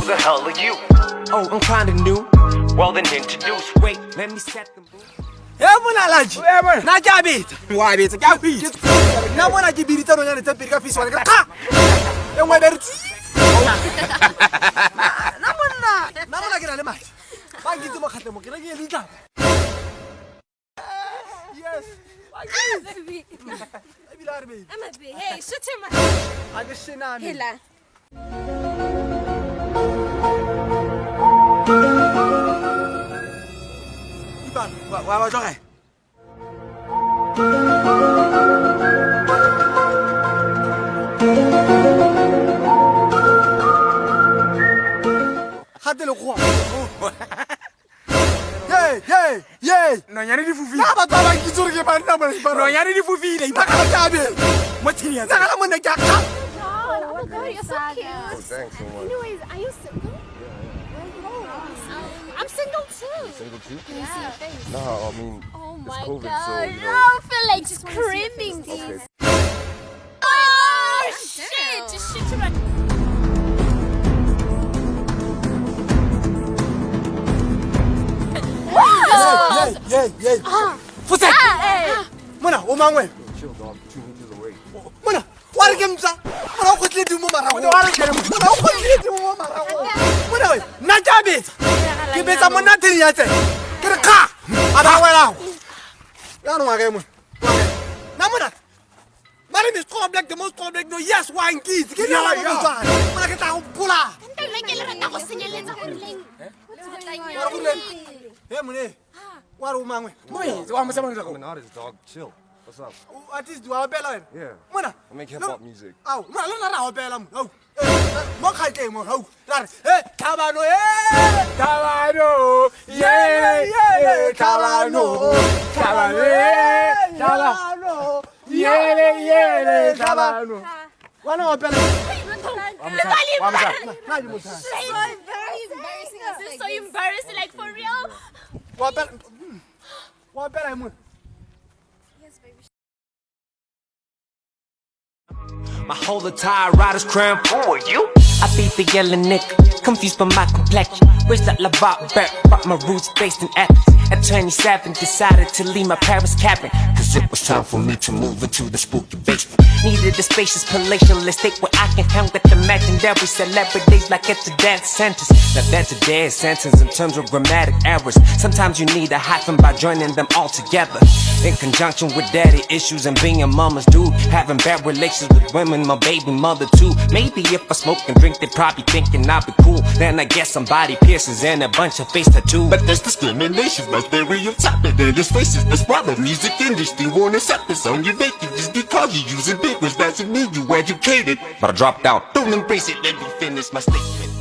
the hell are you? Oh, I'm kinda new. Well then introduce. Wait, let me set the mood. Bona laji. Na ke abetsa. Wa betsa ke a go itse. Na bona ke biditsa rona tsa pedi ka fisi wa ka. Ka. E ngwe be re tsi. Na bona ke na le madi. Ba ngitse mo khatle mo ke re ke le tla. Yes. Baby. Baby. I'm a baby. Hey, shut him. A ke sena me. Hela. Iban, wa joga. Khate le khwa. Yey. No nyane di fufi. Na ba ba ke tsore ke ba nna mo. No nyane di fufi le. Ba ka tabe. Mo tsini ya. Na ka mo ne ke ka. Oh my God, you're so cute. Oh, thanks so much. Anyways, are you single? I'm single too. Single too? Can you see your face? No, I mean, Oh it's my COVID, God, so, you know. I feel like screaming. Okay. Oh shit! Just shit to run. Yey. Fusa. Mona o mangwe. Chill, dog. 2 meters away. Mona wa re ke mtsa. Mona o khotle di mo marago. Mona o khotle di mo marago. Mona we na ke abetsa. Ke betsa mona teng ya tse. Ke re kha. A ba wela. Ya no ngake mo. Na mona. Mara mi skola black the most black no yes wa ngitse. Ke ya la mo tsana. Mona ke ta go pula. Hey mone. Wa re o mangwe. Wait, wa mo sa mangwe I'm an artist, dog. Chill. What's up? Artist wa bela wena. Yeah. Mona. I make hip-hop music. Au, mona lo ra o bela mo. Au. Mo khatle mo. Au. Ra re. Tabano eh. Tabano. Yeah. Tabano. Tabano. Yeah. Tabano. Wana o bela. Na di mo tsa. This is so embarrassing, like for real. Wa bela. Wa bela mo. My whole entire rider's cramp. Who are you? I beat the yellow nigga, confused by my complexion. Raised like Lavat back, but my roots based in Athens. At 27, decided to leave my parents' cabin, cause it was time for me to move into the spooky basement. Needed a spacious palatial estate where I can hang with imaginary celebrities like at the dance centers. Now that's a dead sentence in terms of grammatic errors. Sometimes you need a hyphen by joining them all together. In conjunction with daddy issues and being a mama's dude. Having bad relations with women, my baby mother too. Maybe if I smoke and drink, they probably thinking I'll be cool. Then I guess somebody pierces and a bunch of face tattoos. But there's discrimination, but stereotyping and it's racist. That's why the music industry won't accept this on your making just because you're using big words doesn't mean you educated. But I dropped out. Don't embrace it, let me finish my statement.